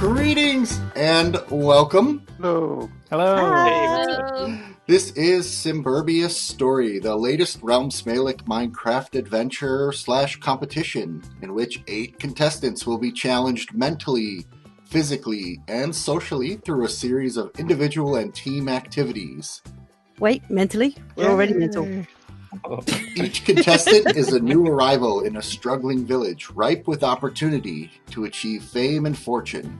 Greetings and welcome. Hello. Hello. This is Simburbia Story, the latest RealmSmalec Minecraft adventure / competition, in which 8 contestants will be challenged mentally, physically, and socially through a series of individual and team activities. Wait, mentally? We're already mental. Each contestant is a new arrival in a struggling village, ripe with opportunity to achieve fame and fortune.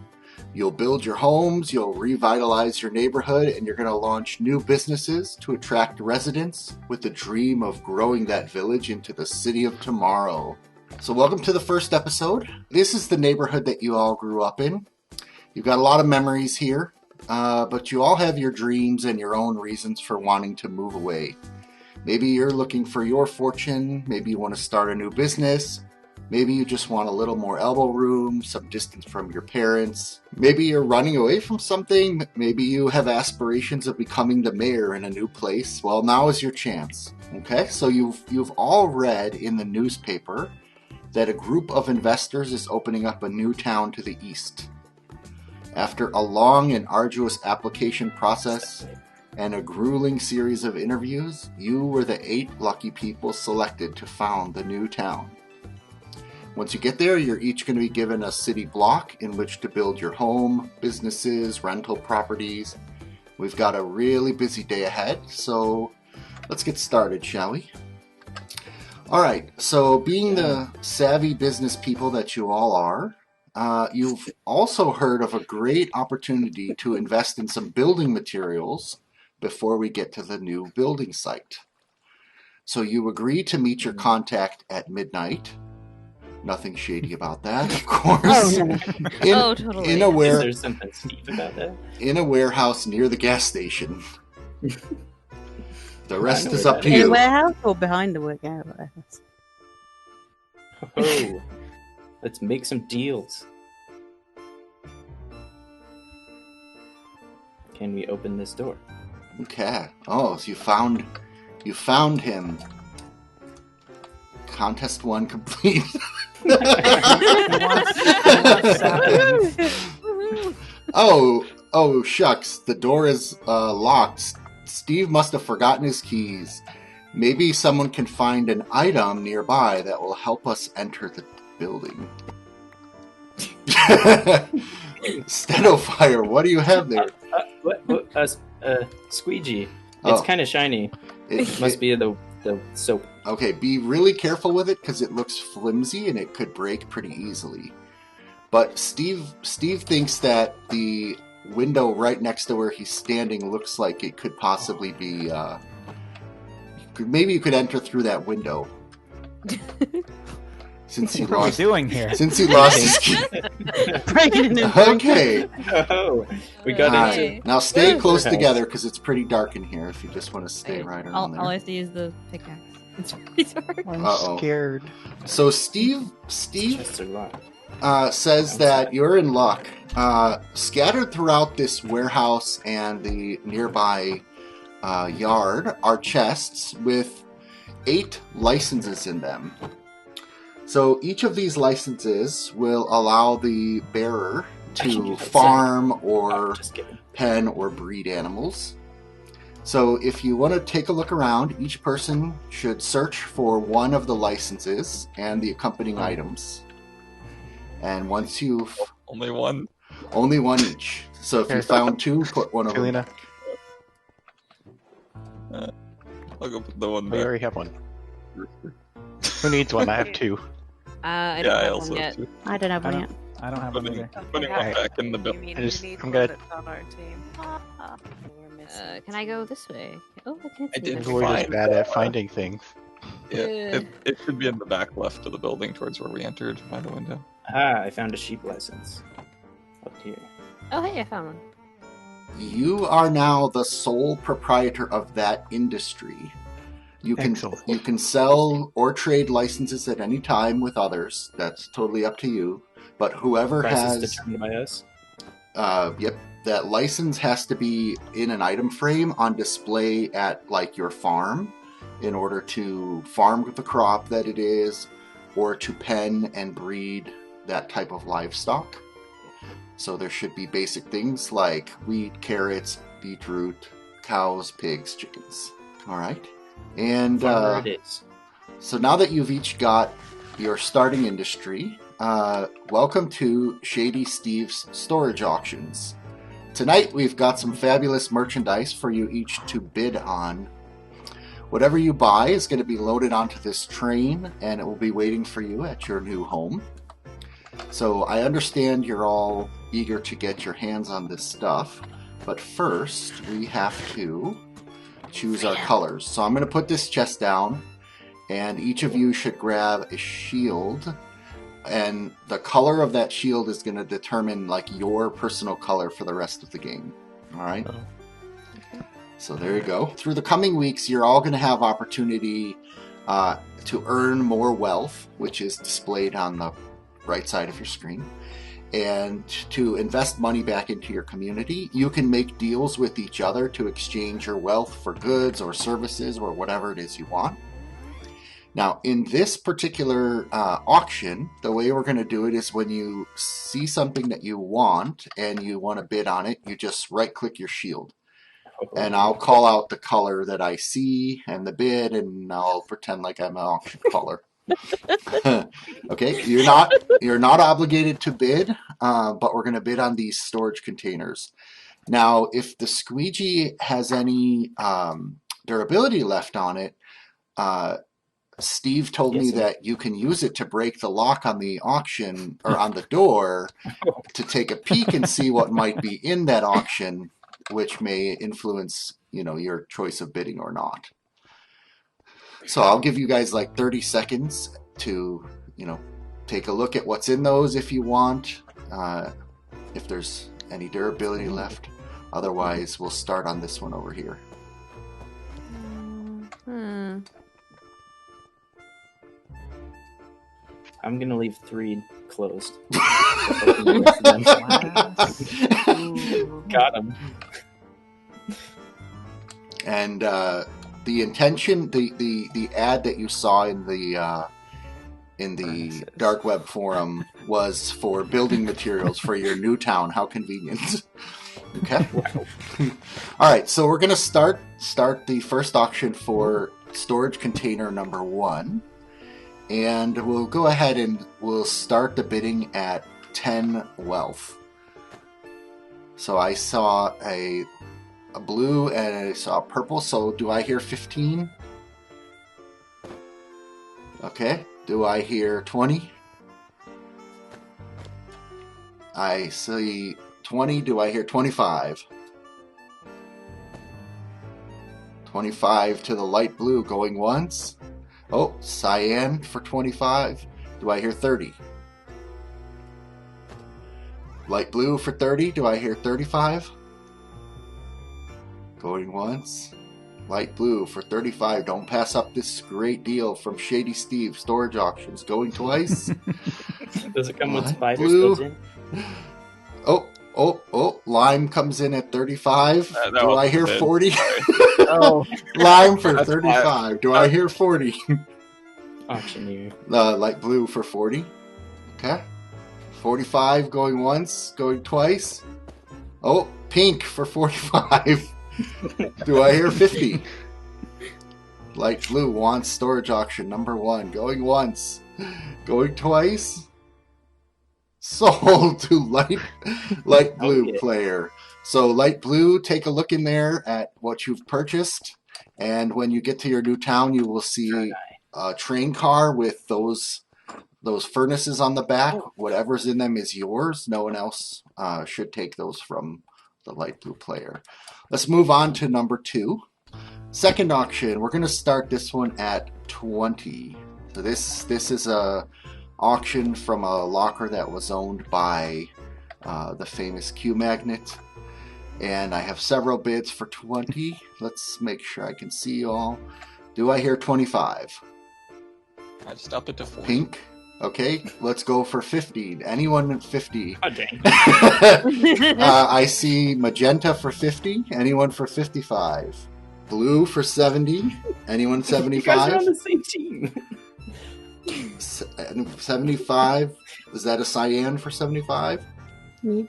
You'll build your homes, you'll revitalize your neighborhood, and you're going to launch new businesses to attract residents with the dream of growing that village into the city of tomorrow. So welcome to the first episode. This is the neighborhood that you all grew up in. You've got a lot of memories here, but you all have your dreams and your own reasons for wanting to move away. Maybe you're looking for your fortune, maybe you want to start a new business, maybe you just want a little more elbow room, some distance from your parents, maybe you're running away from something, maybe you have aspirations of becoming the mayor in a new place. Well, now is your chance. Okay, so you've all read in the newspaper that a group of investors is opening up a new town to the east. After a long and arduous application process and a grueling series of interviews, you were the 8 lucky people selected to found the new town. Once you get there, you're each going to be given a city block in which to build your home, businesses, rental properties. We've got a really busy day ahead, so let's get started, shall we? Alright, so being the savvy business people that you all are, you've also heard of a great opportunity to invest in some building materials before we get to the new building site. So you agree to meet your contact at midnight. Nothing shady about that, of course. Totally. Is there something steep about that? In a warehouse near the gas station. The rest is up to In a you. warehouse or behind the warehouse? Oh, let's make some deals. Can we open this door? Okay. Oh, so you found him. Contest 1 complete. Oh, shucks. The door is locked. Steve must have forgotten his keys. Maybe someone can find an item nearby that will help us enter the building. Stenofire, what do you have there? Squeegee. It's kind of shiny. It must be the soap. Okay, be really careful with it because it looks flimsy and it could break pretty easily. But Steve thinks that the window right next to where he's standing looks like it could possibly be. Maybe you could enter through that window. Since he What are we doing here? Since he lost his key. Breaking in. Okay. Oh, we got into. Now stay close together because it's pretty dark in here. If you just want to stay right around there. I'll have to use the pickaxe. It's really dark. I'm scared. So Steve Chests are locked. says that you're in luck. Scattered throughout this warehouse and the nearby yard are chests with 8 licenses in them. So each of these licenses will allow the bearer to farm or pen or breed animals. So if you want to take a look around, each person should search for one of the licenses and the accompanying items. And once you've... Only one? Only one each. So if you found 2, put one over. Selena, I'll go put the one we back. already have one. Who needs one? I have 2. I Yeah, don't I have also one yet. have two. I don't have one yet. I don't have one Putting, either. putting one back in the building. I just, I'm good. on our team. Can I go this way? Oh, I can't I see did that. We're just Fine. bad at finding things. Yeah, it should be in the back left of the building towards where we entered by the window. I found a sheep license. Up here. Oh, hey, I found one. You are now the sole proprietor of that industry. You can sell or trade licenses at any time with others. That's totally up to you. But whoever Price has... is determined by us? Yep. That license has to be in an item frame on display at, like, your farm in order to farm the crop that it is or to pen and breed that type of livestock. So there should be basic things like wheat, carrots, beetroot, cows, pigs, chickens. All right. And Farmer it is. so now that you've each got your starting industry, welcome to Shady Steve's Storage Auctions. Tonight we've got some fabulous merchandise for you each to bid on. Whatever you buy is going to be loaded onto this train, and it will be waiting for you at your new home. So I understand you're all eager to get your hands on this stuff, but first we have to choose our colors. So I'm going to put this chest down, and each of you should grab a shield, and the color of that shield is going to determine like your personal color for the rest of the game. All right? So there you go. Through the coming weeks, you're all going to have opportunity to earn more wealth, which is displayed on the right side of your screen, and to invest money back into your community. You can make deals with each other to exchange your wealth for goods or services or whatever it is you want. Now, in this particular auction, the way we're going to do it is when you see something that you want and you want to bid on it, you just right-click your shield. And I'll call out the color that I see and the bid, and I'll pretend like I'm an auction caller. Okay, you're not obligated to bid, but we're going to bid on these storage containers. Now, if the squeegee has any durability left on it, Steve told me that you can use it to break the lock on the auction or on the door to take a peek and see what might be in that auction, which may influence, your choice of bidding or not. So I'll give you guys like 30 seconds to, take a look at what's in those if you want, if there's any durability left. Otherwise, we'll start on this one over here. I'm going to leave 3 closed. Got him. And the intention, the ad that you saw in the dark web forum was for building materials for your new town. How convenient. Okay. Wow. All right. So we're going to start the first auction for storage container number 1. And we'll go ahead and we'll start the bidding at 10 wealth. So I saw a blue and I saw a purple. So do I hear 15? Okay. Do I hear 20? I see 20. Do I hear 25? 25 to the light blue going once. Oh, cyan for 25. Do I hear 30? Light blue for 30. Do I hear 35? Going once. Light blue for 35. Don't pass up this great deal from Shady Steve Storage Auctions. Going twice. Does it come with Light spiders blue. built in? Oh, lime comes in at 35. Do I hear bid. 40? Oh, Lime for That's 35. Do I hear 40? Auctioneer. Light blue for 40. Okay. 45 going once, going twice. Oh, pink for 45. Do I hear 50? Light blue wants storage auction number 1. Going once, going twice. Sold to light blue Okay. player. So light blue, take a look in there at what you've purchased, and when you get to your new town, you will see a train car with those furnaces on the back. Whatever's in them is yours. No one else should take those from the light blue player. Let's move on to number 2. Second auction. We're going to start this one at 20. So this is a auction from a locker that was owned by the famous Q Magnet. And I have several bids for 20. Let's make sure I can see you all. Do I hear 25? I just upped it to 40. Pink. Okay, let's go for 50. Anyone at 50? Oh, dang. I see magenta for 50. Anyone for 55? Blue for 70. Anyone You guys are 75? on the same team. 75. Is that a cyan for 75? Me.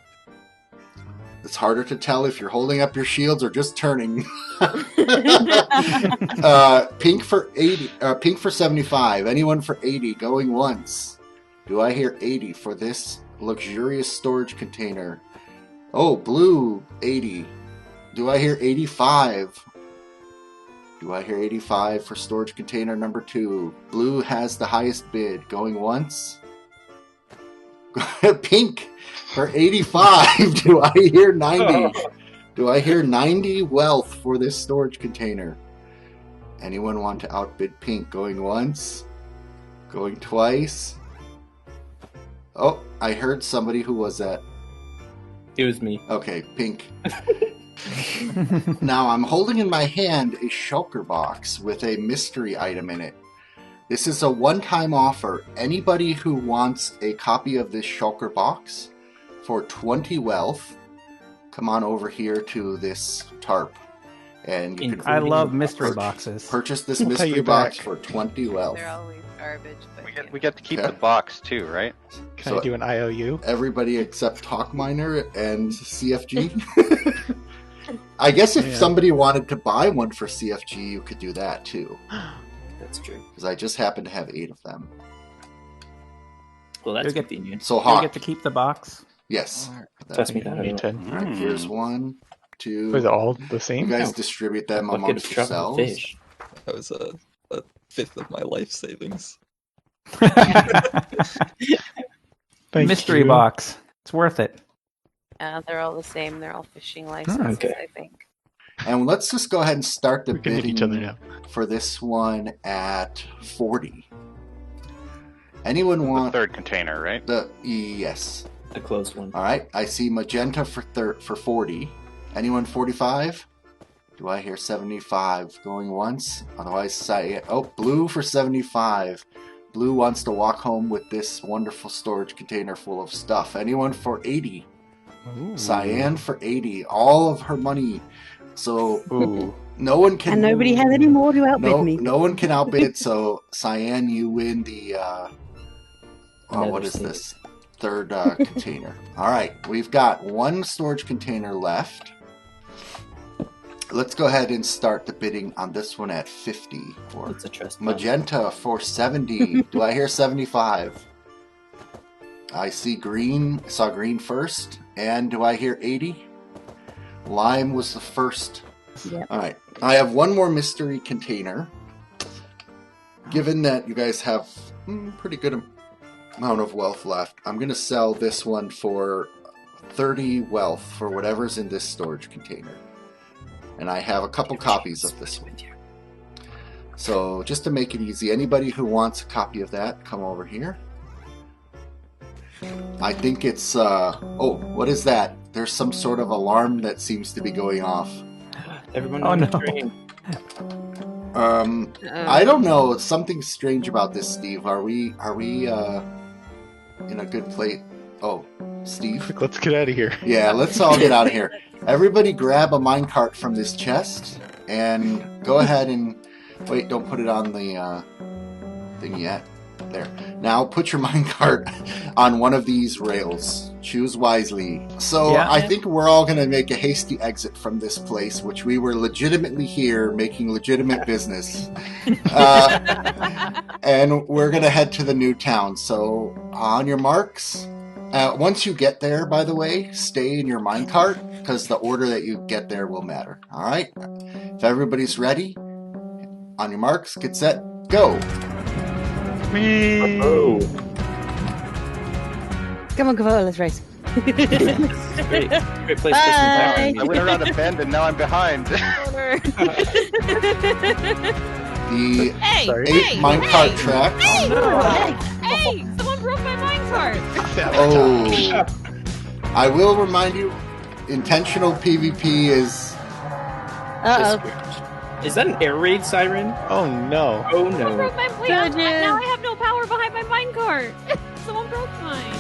It's harder to tell if you're holding up your shields or just turning. Pink for 80. Pink for 75. Anyone for 80? Going once. Do I hear 80 for this luxurious storage container? Oh, blue 80. Do I hear 85? Do I hear 85 for storage container number 2? Blue has the highest bid. Going once. Pink for 85. Do I hear 90? Do I hear 90 wealth for this storage container? Anyone want to outbid Pink? Going once? Going twice? Oh, I heard somebody. Who was that? It was me. Okay, Pink. Now I'm holding in my hand a shulker box with a mystery item in it. This is a one-time offer. Anybody who wants a copy of this shulker box for 20 wealth, come on over here to this tarp. And you can I love mystery boxes. Purchase this mystery box for 20 wealth. They're always garbage. But We get to keep the box too, right? Can I do an IOU? Everybody except Talkminer and CFG. I guess if somebody wanted to buy one for CFG, you could do that too. That's true. Because I just happen to have 8 of them. Well, that's convenient. So Do you Hawk. get to keep the box? Yes. That's me. That Alright, here's 1, 2. Was it all the same? You guys distribute them Bucket amongst of truffle yourselves. fish. That was a fifth of my life savings. Mystery box. It's worth it. they're all the same. They're all fishing licenses, okay. I think. And let's just go ahead and start the We can hit each other bidding now. for this one at 40. Anyone The want third container, right? yes. The closed one. All right, I see magenta for 40. Anyone 45? Do I hear 75 going once? Otherwise, say blue for 75. Blue wants to walk home with this wonderful storage container full of stuff. Anyone for 80? Ooh. Cyan for 80. All of her money. So no one can. And nobody has any more to outbid me. No one can outbid it. So Cyan, you win the. What is this? Third container. All right, we've got 1 storage container left. Let's go ahead and start the bidding on this one at 50. For It's a trust magenta for 70. Do I hear 75? I see green. Saw green first. And do I hear 80? Lime was the first. Yep. All right. I have 1 more mystery container. Given that you guys have pretty good amount of wealth left, I'm going to sell this one for 30 wealth for whatever's in this storage container. And I have a couple copies of this one. So just to make it easy, anybody who wants a copy of that, come over here. I think it's, what is that? There's some sort of alarm that seems to be going off. Everyone Oh, no. I don't know. Something strange about this, Steve. Are we in a good place? Oh, Steve? Let's get out of here. Yeah, let's all get out of here. Everybody grab a minecart from this chest and go ahead and... Wait, don't put it on the thing yet. There. Now put your minecart on one of these rails. Choose wisely. So Yeah. I think we're all going to make a hasty exit from this place, which we were legitimately here making legitimate business. And we're going to head to the new town. So on your marks... once you get there, by the way, stay in your minecart, because the order that you get there will matter. All right? If everybody's ready, on your marks, get set, go! Oh, Come on, Kavoa, let's race. great place to Bye. I went around a bend and now I'm behind. The Hey, Sorry. 8 minecart track. Hey! Someone broke my minecart! Oh. I will remind you, intentional PvP is... Uh-oh. Is that an air raid siren? Oh no. Oh Someone no. broke my now I have no power behind my minecart! Someone broke mine!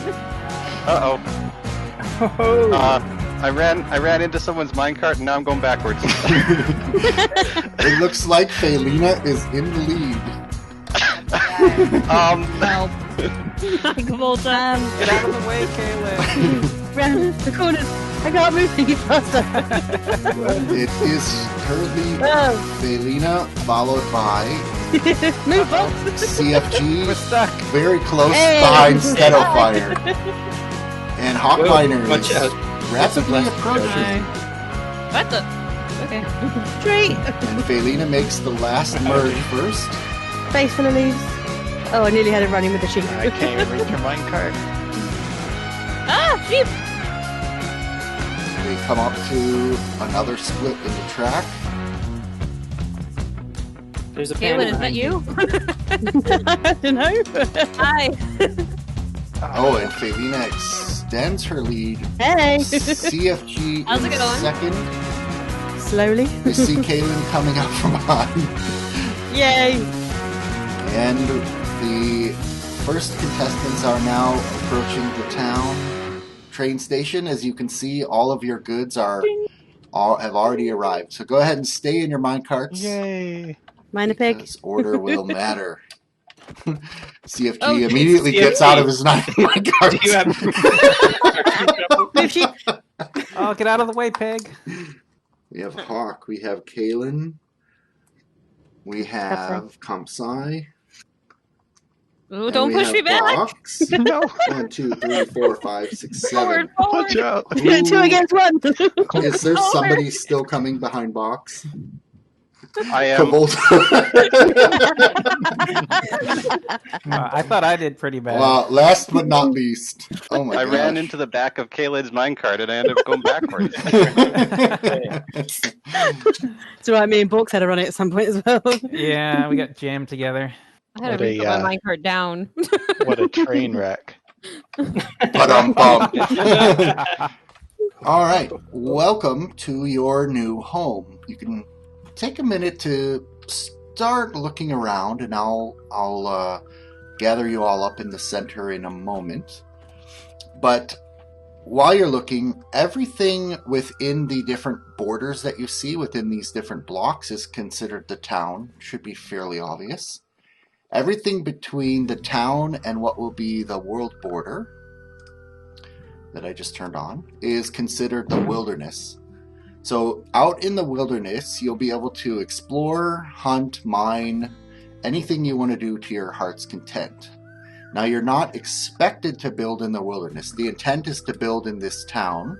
Uh-oh. Oh. I ran into someone's minecart and now I'm going backwards. It looks like Felina is in the lead. Like of all time. Get out of the way, Caleb. Round the corners. I can't move any faster. It is currently Felina, followed by Move box. CFG, We're stuck. very close Hey. behind Steadofire. And Hawkminer Watch is out. rapidly It's a approaching. What the? Okay. Treat. And Felina makes the last merge first. Face full of leaves. Oh, I nearly had it running with the sheep. I can't even reach your minecart. Ah, sheep! We come up to another split in the track. There's a panda Caitlin, is that behind you? I don't know. Hi. Oh, and Felina extends her lead. Hey. CFG How's in it going? second. Slowly. We see Kaylin coming up from behind. Yay. And the first contestants are now approaching the town train station. As you can see, all of your goods have already arrived. So go ahead and stay in your minecarts. Yay! Mine a pig. Because order will matter. CFG Oh, immediately gets CFG. out of his minecart. Do you have... Move sheep. Oh, get out of the way, pig. We have Hawk. We have Kaylin. We have Kamsai. Ooh, And don't we push have me back. Box. No! 1, 2, 3, 4, 5, 6, 7. Forward, forward. Watch out! Who- 2 against 1. Is there somebody still coming behind Box? I am. I thought I did pretty bad. Well, last but not least. Oh my I gosh. ran into the back of Kaylin's minecart and I ended up going backwards. That's right, me and Borks had to run it at some point as well. Yeah, we got jammed together. I had to What a, put my minecart down. What a train wreck. Ba-dum-bum. All right. Welcome to your new home. You can take a minute to start looking around, and I'll gather you all up in the center in a moment. But while you're looking, everything within the different borders that you see within these different blocks is considered the town. Should be fairly obvious. Everything between the town and what will be the world border that I just turned on is considered the wilderness. So out in the wilderness, you'll be able to explore, hunt, mine, anything you want to do to your heart's content. Now, you're not expected to build in the wilderness. The intent is to build in this town,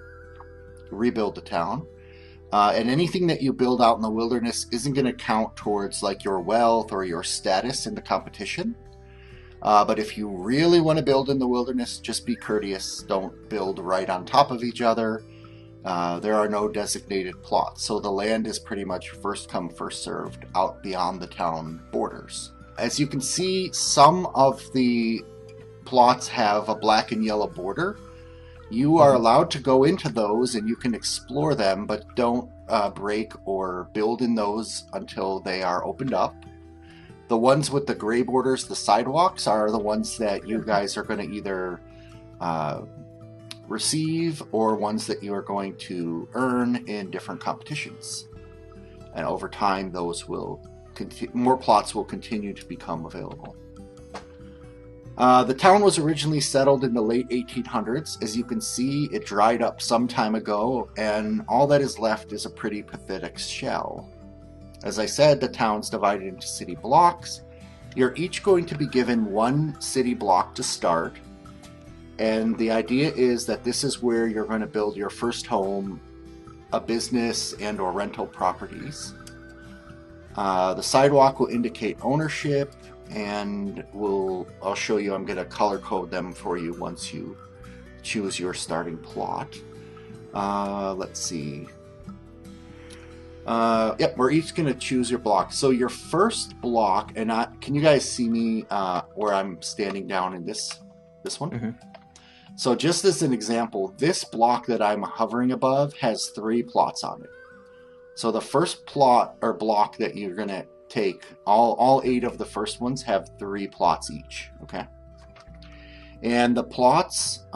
rebuild the town. And anything that you build out in the wilderness isn't going to count towards like your wealth or your status in the competition. But if you really want to build in the wilderness, just be courteous. Don't build right on top of each other. There are no designated plots. So the land is pretty much first come, first served out beyond the town borders. As you can see, some of the plots have a black and yellow border. You are allowed to go into those and you can explore them, but don't break or build in those until they are opened up. The ones with the gray borders, the sidewalks, are the ones that you guys are going to either receive or ones that you are going to earn in different competitions. And over time, those will more plots will continue to become available. The town was originally settled in the late 1800s. As you can see, it dried up some time ago, and all that is left is a pretty pathetic shell. As I said, the town's divided into city blocks. You're each going to be given one city block to start, and the idea is that this is where you're going to build your first home, a business, and or rental properties. The sidewalk will indicate ownership, and I'll show you. I'm going to color code them for you once you choose your starting plot. Let's see. Yep, we're each going to choose your block. So your first block, and can you guys see me where I'm standing down in this one? Mm-hmm. So just as an example, this block that I'm hovering above has 3 plots on it. So the first plot or block that you're going to take, all 8 of the first ones have 3 plots each, okay? And the plots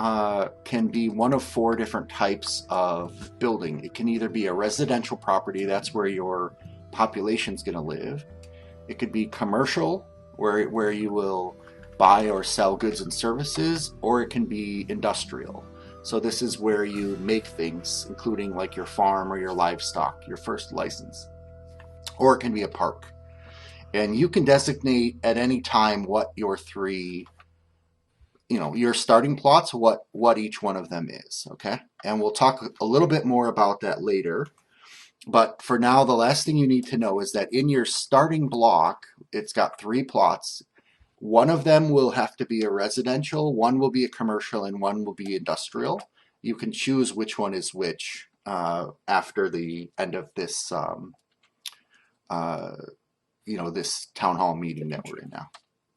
can be one of 4 different types of building. It can either be a residential property, that's where your population's going to live. It could be commercial, where you will buy or sell goods and services, or it can be industrial. So this is where you make things, including like your farm or your livestock, your first license. Or it can be a park. And you can designate at any time what your three, your starting plots, what each one of them is, okay? And we'll talk a little bit more about that later. But for now, the last thing you need to know is that in your starting block, it's got 3 plots. One of them will have to be a residential, one will be a commercial, and one will be industrial. You can choose which one is which after the end of this, this town hall meeting that we're in now.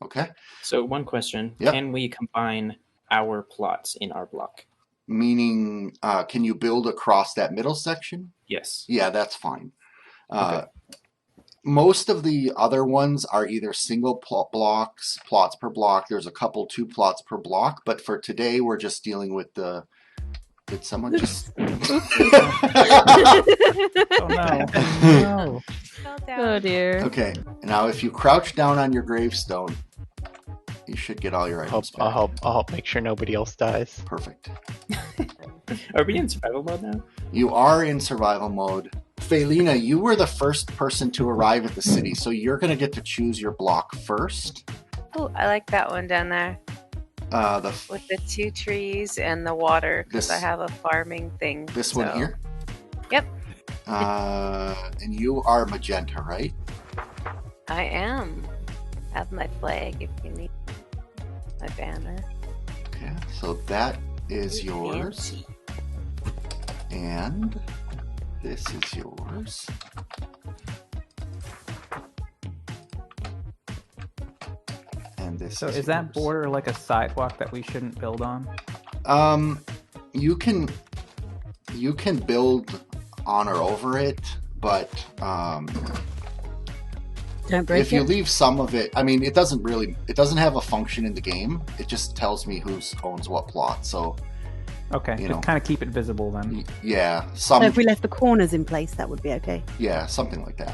Okay? So one question. Yep. Can we combine our plots in our block? Meaning, can you build across that middle section? Yes. Yeah, that's fine. Okay. Most of the other ones are either single plots per block. There's a couple 2 plots per block, but for today we're just dealing with the... Did someone just... Oh no. Oh dear. Okay, now if you crouch down on your gravestone, you should get all your items back. I'll help make sure nobody else dies. Perfect. Are we in survival mode now? You are in survival mode. Felina, you were the first person to arrive at the city, so you're going to get to choose your block first. Oh, I like that one down there. With the 2 trees and the water, because I have a farming thing. This one here? Yep. And you are magenta, right? I am. I have my flag if you need my banner. Okay, so that is yours. Fancy. And this is yours. And this So is is that yours. border like a sidewalk that we shouldn't build on? You can build on or over it, but Don't break if you it. leave some of it, I mean, it doesn't have a function in the game. It just tells me who owns what plot. So Okay, just kind of keep it visible then. yeah, So if we left the corners in place, that would be okay. yeah, something like that.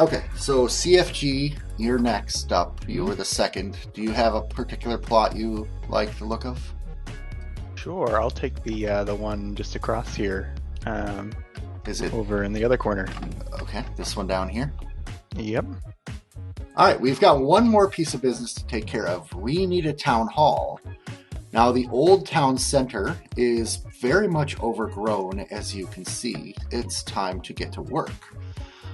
Okay, so CFG, you're next up. You were the second. Do you have a particular plot you like the look of? Sure, I'll take the one just across here. Is it over in the other corner? Okay, this one down here. Yep. All right, we've got one more piece of business to take care of. We need a town hall. Now, the old town center is very much overgrown, as you can see. It's time to get to work.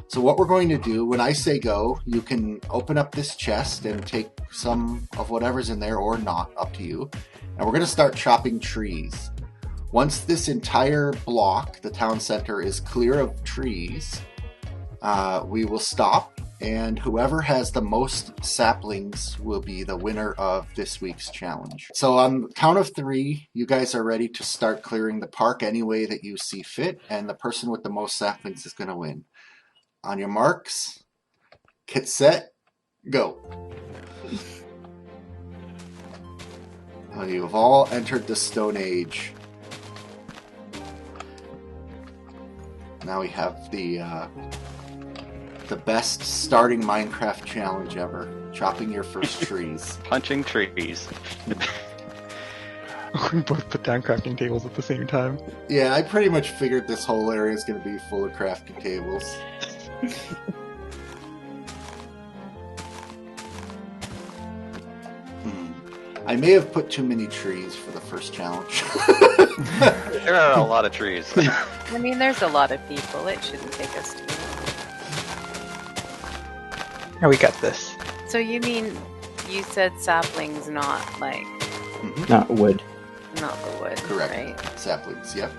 So what we're going to do, when I say go, you can open up this chest and take some of whatever's in there or not, up to you. And we're going to start chopping trees. Once this entire block, the town center, is clear of trees, we will stop, and whoever has the most saplings will be the winner of this week's challenge. So on the count of 3, you guys are ready to start clearing the park any way that you see fit, and the person with the most saplings is going to win. On your marks, get set, go. Well, you've all entered the Stone Age. Now we have the best starting Minecraft challenge ever. Chopping your first trees. Punching trees. We both put down crafting tables at the same time. Yeah, I pretty much figured this whole area is going to be full of crafting tables. I may have put too many trees for the first challenge. There are a lot of trees. I mean, there's a lot of people. It shouldn't take us too long. Oh, we got this. So you mean you said saplings, not like Not wood. not the wood, Correct. right? Saplings, yep.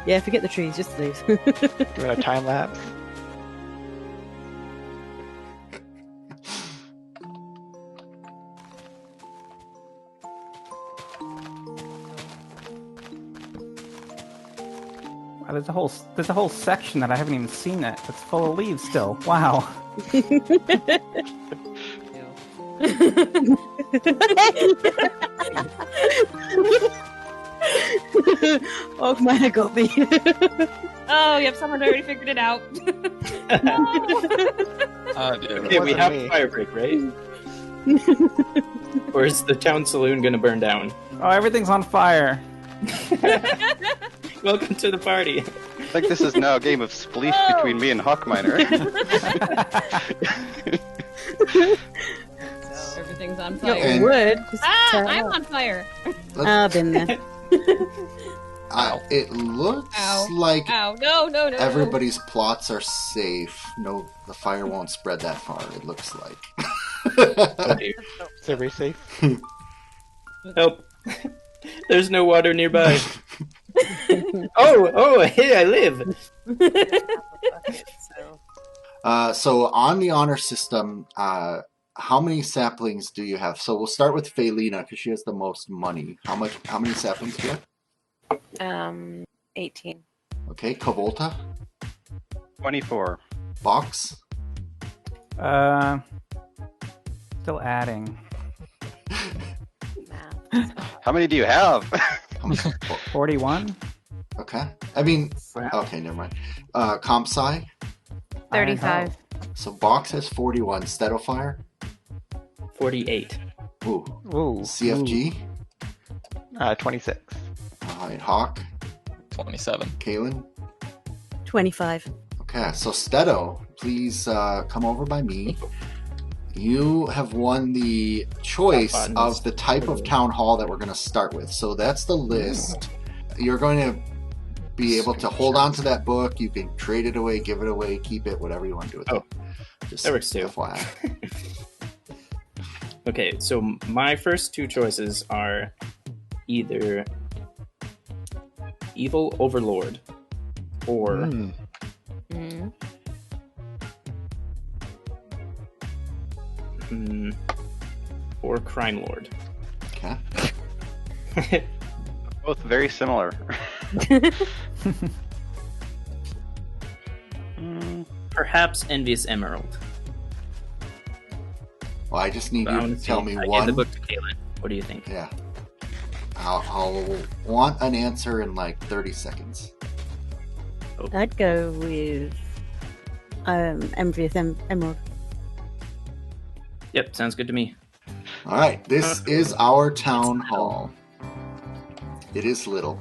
Yeah, forget the trees, just leave. Doing a time lapse. Wow, there's a whole section that I haven't even seen it. It's full of leaves still. Wow. Oh man, got me. Oh, yep, someone already figured it out. Dear. Okay, we have a fire break, right? Or is the town saloon gonna burn down? Oh, everything's on fire. Welcome to the party. I think this is now a game of spleef between me and Hawkminer. Everything's on Got fire. wood. I'm on fire. I've been there. It looks Ow. like Ow. No. everybody's plots are safe. No, the fire won't spread that far, it looks like. Oh dear. Is everybody safe? Help. There's no water nearby. Oh, hey, I live. So on the honor system, how many saplings do you have? So we'll start with Felina because she has the most money. How many saplings do you have? 18. Okay, Kavolta, 24. Box, Still adding. How many do you have? 41? okay. I mean, okay, never mind. Compsci, 35. so Box has 41. Stedofire, 48. ooh. Ooh. CFG, 26. alright, Hawk, 27. Kalen. 25. Okay, so Stedo, please come over by me. You have won the choice of the type of town hall that we're going to start with. So that's the list. You're going to be able to hold on to that book. You can trade it away, give it away, keep it, whatever you want to do with it. Just that works too. FYI. Okay, so my first two choices are either Evil Overlord or or Crime Lord. Okay. Both very similar. Perhaps Envious Emerald. Well, I just need But I you wanna to tell see- me I one. gave the book to Caitlin. What do you think? Yeah. I'll want an answer in like 30 seconds. I'd go with Envious Emerald. Yep, sounds good to me. All right, this is our town hall. It is little.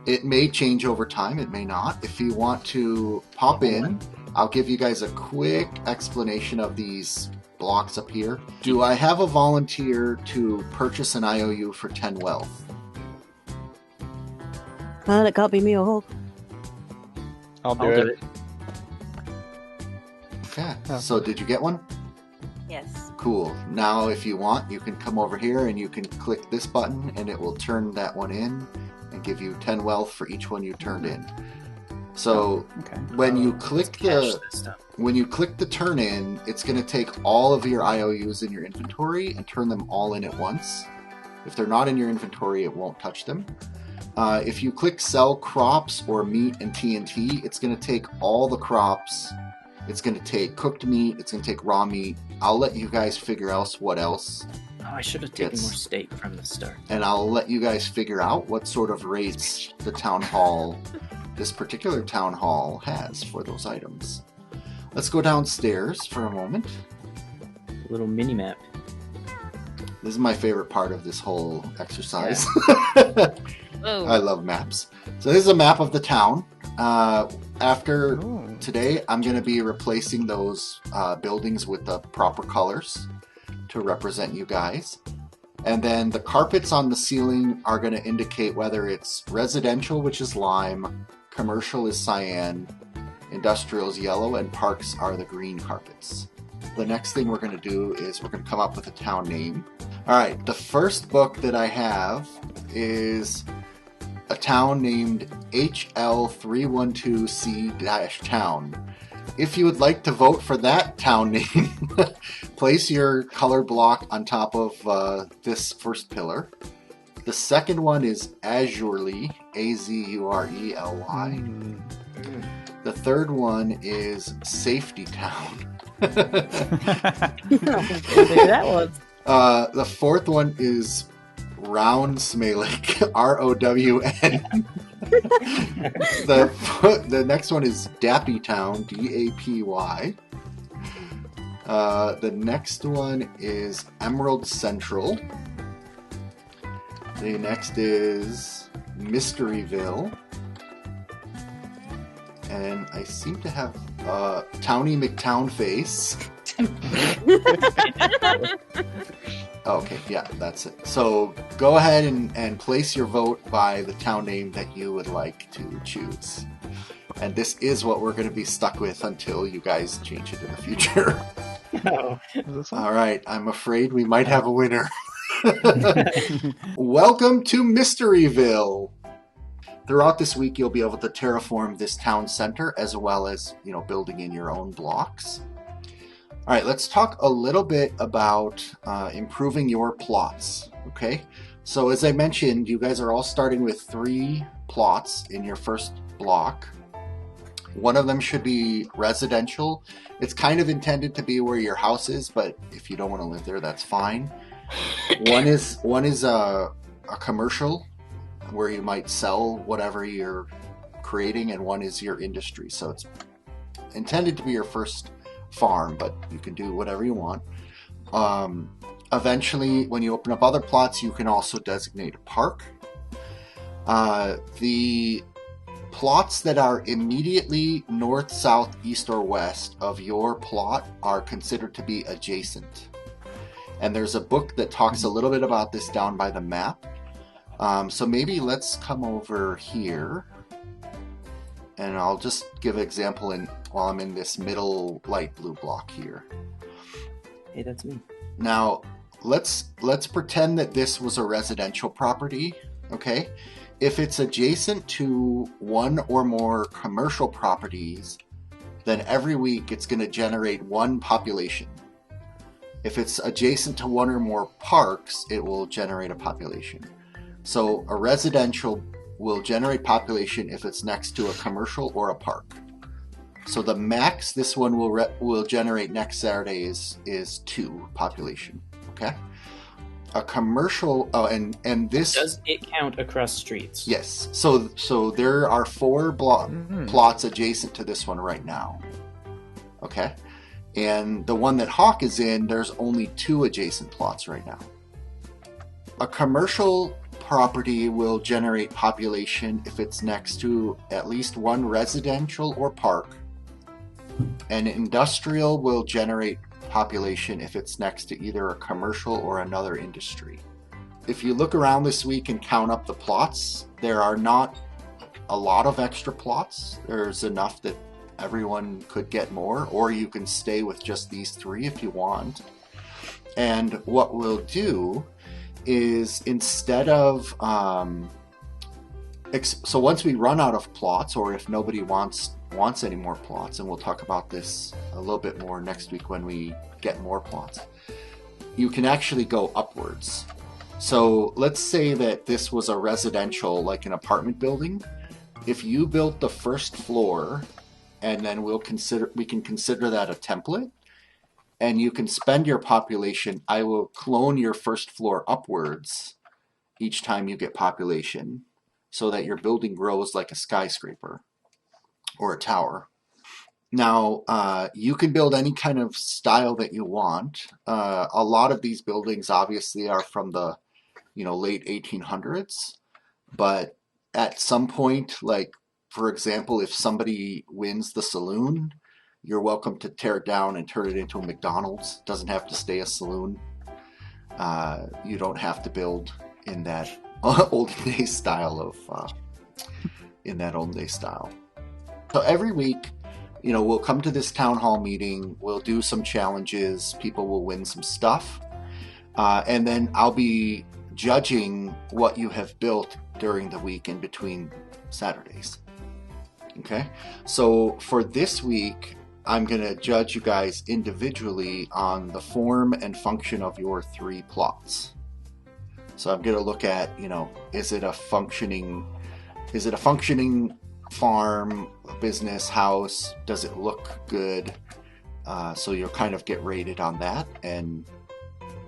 It may change over time, it may not. If you want to pop in, I'll give you guys a quick explanation of these blocks up here. Do I have a volunteer to purchase an IOU for 10 wealth? Well, it can't be me or Hawk. I'll do I'll it. do it. Okay, so did you get one? Yes. Cool. Now, if you want, you can come over here and you can click this button and it will turn that one in and give you 10 wealth for each one you turned in. So Okay. when you click Cash this stuff. when you click the turn in, it's going to take all of your IOUs in your inventory and turn them all in at once. If they're not in your inventory, it won't touch them. If you click sell crops or meat and TNT, it's going to take all the crops. It's going to take cooked meat. It's going to take raw meat. I'll let you guys figure out what else. Oh, I should have taken Yes. more steak from the start. And I'll let you guys figure out what sort of rates the town hall, this particular town hall, has for those items. Let's go downstairs for a moment. A little mini map. This is my favorite part of this whole exercise. Oh. I love maps. So this is a map of the town. After today, I'm going to be replacing those buildings with the proper colors to represent you guys. And then the carpets on the ceiling are going to indicate whether it's residential, which is lime, commercial is cyan, industrial is yellow, and parks are the green carpets. The next thing we're going to do is we're going to come up with a town name. All right, the first book that I have is a town named HL312C-Town. If you would like to vote for that town name, place your color block on top of this first pillar. The second one is Azurely, A-Z-U-R-E-L-Y. The third one is Safety Town. Maybe that was. The fourth one is RealmSmalec, R-O-W-N. The next one is Dappy Town, D-A-P-Y. The next one is Emerald Central. The next is Mysteryville. And I seem to have Towny McTown Face. Okay, yeah, that's it. So go ahead and place your vote by the town name that you would like to choose. And this is what we're going to be stuck with until you guys change it in the future. Oh. All right, I'm afraid we might have a winner. Welcome to Mysteryville. Throughout this week, you'll be able to terraform this town center as well as, building in your own blocks. All right, let's talk a little bit about improving your plots, okay? So as I mentioned, you guys are all starting with 3 plots in your first block. One of them should be residential. It's kind of intended to be where your house is, but if you don't want to live there, that's fine. One is a commercial where you might sell whatever you're creating, and one is your industry. So it's intended to be your first farm, but you can do whatever you want. Eventually, when you open up other plots, you can also designate a park. The plots that are immediately north, south, east, or west of your plot are considered to be adjacent. And there's a book that talks a little bit about this down by the map. So maybe let's come over here. And I'll just give an example while I'm in this middle light blue block here. Hey, that's me. Now, let's pretend that this was a residential property, okay? If it's adjacent to one or more commercial properties, then every week it's going to generate 1 population. If it's adjacent to one or more parks, it will generate a population. So a residential will generate population if it's next to a commercial or a park. So the max this one will generate next Saturday is 2 population. Okay. A commercial. Oh, and this does it count across streets? Yes. So there are 4 plots adjacent to this one right now. Okay. And the one that Hawk is in, there's only 2 adjacent plots right now. A commercial property will generate population if it's next to at least 1 residential or park. An industrial will generate population if it's next to either a commercial or another industry. If you look around this week and count up the plots, there are not a lot of extra plots. There's enough that everyone could get more, or you can stay with just these 3 if you want. And what we'll do is, instead of so once we run out of plots, or if nobody wants any more plots, and we'll talk about this a little bit more next week when we get more plots, you can actually go upwards. So let's say that this was a residential, like an apartment building. If you built the first floor, and then we can consider that a template, and you can spend your population, I will clone your first floor upwards each time you get population, so that your building grows like a skyscraper or a tower. Now, you can build any kind of style that you want. A lot of these buildings obviously are from the late 1800s, but at some point, like for example, if somebody wins the saloon, you're welcome to tear it down and turn it into a McDonald's. It doesn't have to stay a saloon. You don't have to build in that olden day style So every week, we'll come to this town hall meeting. We'll do some challenges. People will win some stuff, and then I'll be judging what you have built during the week in between Saturdays. Okay, so for this week, I'm going to judge you guys individually on the form and function of your 3 plots. So I'm going to look at, is it a functioning farm, business, house? Does it look good? So you'll kind of get rated on that, and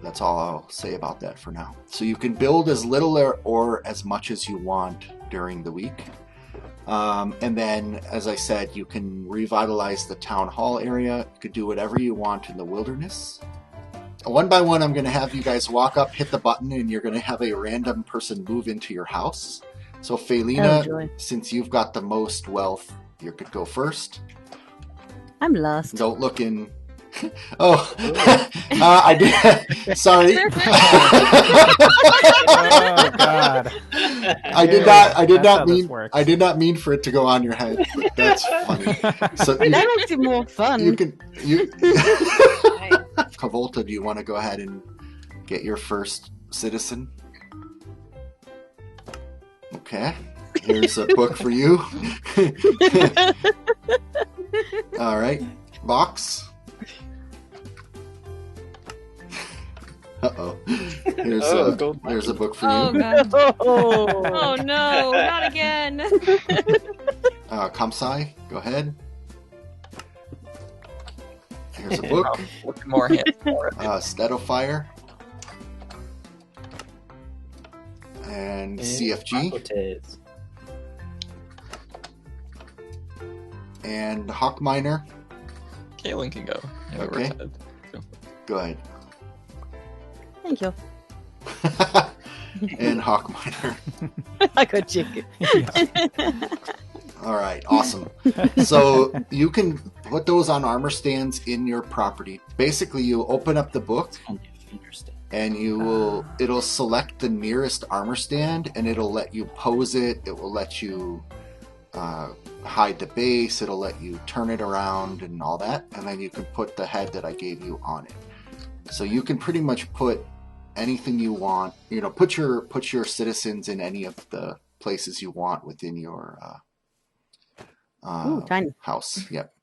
that's all I'll say about that for now. So you can build as little or as much as you want during the week. And then, as I said, you can revitalize the town hall area. You could do whatever you want in the wilderness. One by one, I'm going to have you guys walk up, hit the button, and you're going to have a random person move into your house. So, Felina, since you've got the most wealth, you could go first. I'm lost. Don't look in. Oh, I did. Sorry. Oh God. I did not mean for it to go on your head. That's funny. So that makes it more fun. Kavolta, do you want to go ahead and get your first citizen? Okay. Here's a book for you. All right. Box. Uh-oh. There's a book for you. God. Oh no, not again. Kamsai, go ahead. Here's a book. Looking more handsome. Stedofire. And CFG. And Hawkminer. Kaylin can go. Okay. Go ahead. Thank you. And Hawkminer. I got chicken. All right, awesome. So you can put those on armor stands in your property. Basically, you open up the book, and it'll select the nearest armor stand, and it'll let you pose it. It will let you hide the base. It'll let you turn it around and all that, and then you can put the head that I gave you on it. So you can pretty much put anything you want. Put your citizens in any of the places you want within your house. Yep.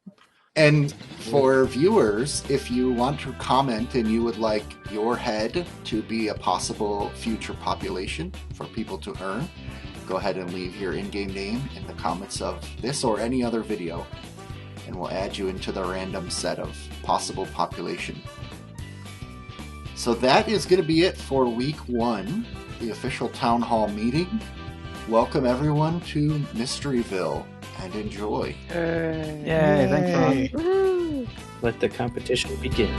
And for viewers, if you want to comment and you would like your head to be a possible future population for people to earn, go ahead and leave your in-game name in the comments of this or any other video, and we'll add you into the random set of possible population. So that is going to be it for week 1, the official town hall meeting. Welcome everyone to Mysteryville and enjoy. Yay, thanks, Ron. Let the competition begin.